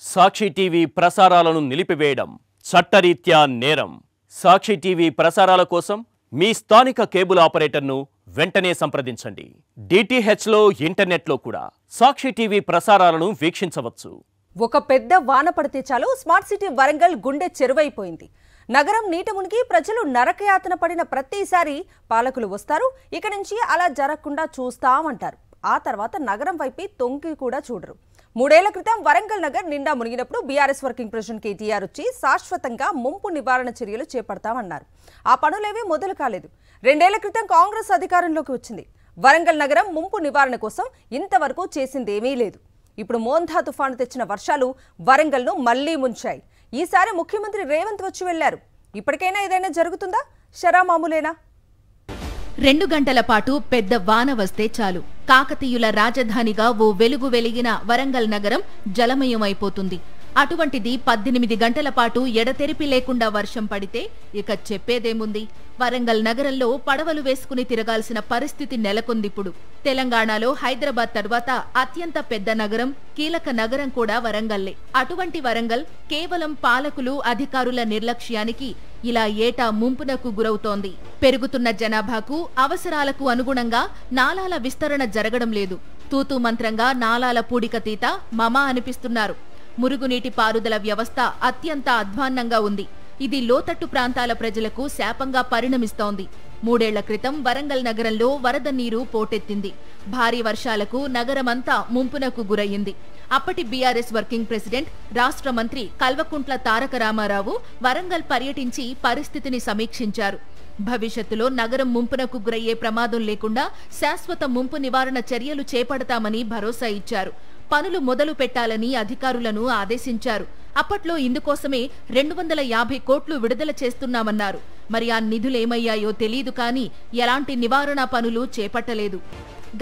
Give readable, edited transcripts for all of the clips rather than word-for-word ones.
సాక్షి TV ప్రసారాలను నిలిపివేయడం చట్టరీత్యా నేరం. సాక్షి టీవీ ప్రసారాల కోసం మీ స్థానిక కేబుల్ ఆపరేటర్ను వెంటనే సంప్రదించండి. డిటిహెచ్లో ఇంటర్నెట్లో కూడా సాక్షి టీవీ ప్రసారాలను వీక్షించవచ్చు. ఒక పెద్ద వాన పడితే చాలు స్మార్ట్ సిటీ వరంగల్ గుండె చెరువైపోయింది. నగరం నీట మునిగి ప్రజలు నరకయాతన పడిన ప్రతిసారి పాలకులు వస్తారు, ఇక నుంచి అలా జరగకుండా చూస్తామంటారు. ఆ తర్వాత నగరం వైపు తొంగి కూడా చూడరు. 3 ఏళ్ల క్రితం వరంగల్ నగర్ నిండా మునిగినప్పుడు బీఆర్ఎస్ వర్కింగ్ ప్రెసిడెంట్ కేటీఆర్ వచ్చి శాశ్వతంగా ముంపు నివారణ చర్యలు చేపడతామన్నారు. ఆ పనులేవీ మొదలు కాలేదు. 2 ఏళ్ల క్రితం కాంగ్రెస్ అధికారంలోకి వచ్చింది. వరంగల్ నగరం ముంపు నివారణ కోసం ఇంతవరకు చేసిందేమీ లేదు. ఇప్పుడు మోంధా తుఫాను తెచ్చిన వర్షాలు వరంగల్ను మళ్లీ ముంచాయి. ఈసారి ముఖ్యమంత్రి రేవంత్ వచ్చి వెళ్లారు. ఇప్పటికైనా ఏదైనా జరుగుతుందా? షరా మామూలేనా? 2 గంటల పాటు పెద్ద వాన వస్తే చాలు కాకతీయుల రాజధానిగా ఓ వెలుగు వెలిగిన వరంగల్ నగరం జలమయమైపోతుంది. అటువంటిది 18 గంటల పాటు ఎడతెరిపి లేకుండా వర్షం పడితే ఇక చెప్పేదేముంది? వరంగల్ నగరంలో పడవలు వేసుకుని తిరగాల్సిన పరిస్థితి నెలకొందిప్పుడు. తెలంగాణలో హైదరాబాద్ తర్వాత అత్యంత పెద్ద నగరం, కీలక నగరం కూడా వరంగల్లే. అటువంటి వరంగల్ కేవలం పాలకులు, అధికారుల నిర్లక్ష్యానికి ఇలా ఏటా ముంపునకు గురవుతోంది. పెరుగుతున్న జనాభాకు, అవసరాలకు అనుగుణంగా నాలాల విస్తరణ జరగడం లేదు. తూతూ మంత్రంగా నాలాల పూడికతీత మమా అనిపిస్తున్నారు. మురుగునీటి పారుదల వ్యవస్థ అత్యంత అధ్వాన్నంగా ఉంది. ఇది లోతట్టు ప్రాంతాల ప్రజలకు శాపంగా పరిణమిస్తోంది. 3 ఏళ్ల క్రితం వరంగల్ నగరంలో వరద నీరు పోటెత్తింది. భారీ వర్షాలకు నగరమంతా ముంపునకు గురయ్యింది. అప్పటి బీఆర్ఎస్ వర్కింగ్ ప్రెసిడెంట్, రాష్ట్ర మంత్రి కల్వకుంట్ల తారక రామారావు వరంగల్ పర్యటించి పరిస్థితిని సమీక్షించారు. భవిష్యత్తులో నగరం ముంపునకు గురయ్యే ప్రమాదం లేకుండా శాశ్వత ముంపు నివారణ చర్యలు చేపడతామని భరోసా ఇచ్చారు. పనులు మొదలు పెట్టాలని అధికారులను ఆదేశించారు. అప్పట్లో ఇందుకోసమే 250 కోట్లు విడుదల చేస్తున్నామన్నారు. మరి ఆ నిధులేమయ్యాయో తెలీదు, కానీ ఎలాంటి నివారణ పనులు చేపట్టలేదు.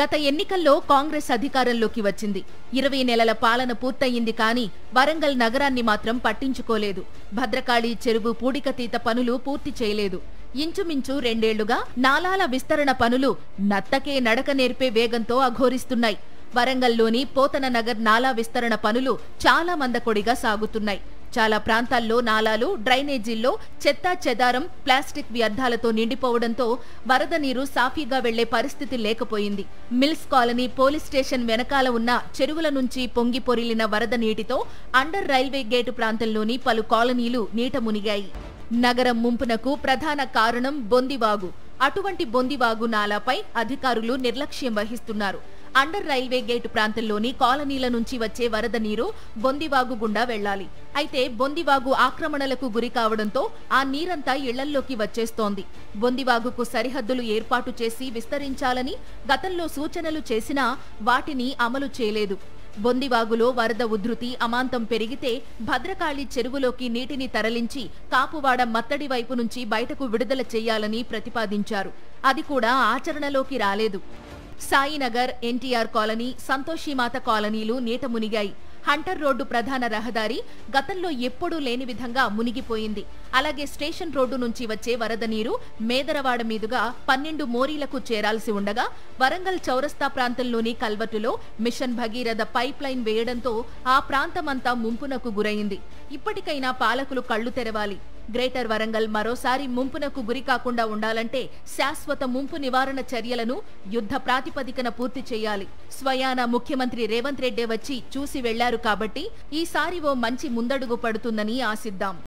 గత ఎన్నికల్లో కాంగ్రెస్ అధికారంలోకి వచ్చింది. 20 నెలల పాలన పూర్తయింది, కానీ వరంగల్ నగరాన్ని మాత్రం పట్టించుకోలేదు. భద్రకాళి చెరువు పూడికతీత పనులు పూర్తి చేయలేదు. ఇంచుమించు 2 ఏళ్లుగా నాలాల విస్తరణ పనులు నత్తకే నడక నేర్పే వేగంతో అఘోరిస్తున్నాయి. వరంగల్లోని పోతన నగర్ నాలా విస్తరణ పనులు చాలా మందకొడిగా సాగుతున్నాయి. చాలా ప్రాంతాల్లో నాలాలు, డ్రైనేజీల్లో చెత్త చెదారం, ప్లాస్టిక్ వ్యర్థాలతో నిండిపోవడంతో వరద నీరు సాఫీగా వెళ్లే పరిస్థితి లేకపోయింది. మిల్స్ కాలనీ, పోలీస్ స్టేషన్ వెనకాల ఉన్న చెరువుల నుంచి పొంగి పొరిలిన వరద నీటితో అండర్ రైల్వే గేటు ప్రాంతంలోని పలు కాలనీలు నీట మునిగాయి. నగరం ముంపునకు ప్రధాన కారణం బొందివాగు. అటువంటి బొందివాగు నాలాపై అధికారులు నిర్లక్ష్యం వహిస్తున్నారు. అండర్ రైల్వే గేటు ప్రాంతంలోని కాలనీల నుంచి వచ్చే వరద నీరు బొందివాగు గుండా వెళ్లాలి. అయితే బొందివాగు ఆక్రమణలకు గురి కావడంతో ఆ నీరంతా ఇళ్లల్లోకి వచ్చేస్తోంది. బొందివాగుకు సరిహద్దులు ఏర్పాటు చేసి విస్తరించాలని గతంలో సూచనలు చేసినా వాటిని అమలు చేయలేదు. బొందివాగులో వరద ఉధృతి అమాంతం పెరిగితే భద్రకాళి చెరువులోకి నీటిని తరలించి కాపువాడ మత్తడి వైపు నుంచి బయటకు విడుదల చేయాలని ప్రతిపాదించారు. అది కూడా ఆచరణలోకి రాలేదు. సాయినగర్, ఎన్టీఆర్ కాలనీ, సంతోషిమాత కాలనీలు నీట మునిగాయి. హంటర్ రోడ్డు ప్రధాన రహదారి గతంలో ఎప్పుడూ లేని విధంగా మునిగిపోయింది. అలాగే స్టేషన్ రోడ్డు నుంచి వచ్చే వరద నీరు మేదరవాడ మీదుగా 12 మోరీలకు చేరాల్సి ఉండగా వరంగల్ చౌరస్తా ప్రాంతంలోని కల్వట్టులో మిషన్ భగీరథ పైప్ లైన్ వేయడంతో ఆ ప్రాంతమంతా ముంపునకు గురైంది. ఇప్పటికైనా పాలకులు కళ్లు తెరవాలి. గ్రేటర్ వరంగల్ మరోసారి ముంపునకు గురి కాకుండా ఉండాలంటే శాశ్వత ముంపు నివారణ చర్యలను యుద్ధ ప్రాతిపదికన పూర్తి చేయాలి. స్వయాన ముఖ్యమంత్రి రేవంత్ రెడ్డి వచ్చి చూసి వెళ్లారు కాబట్టి ఈసారి ఓ మంచి ముందడుగు పడుతుందని ఆశిద్దాం.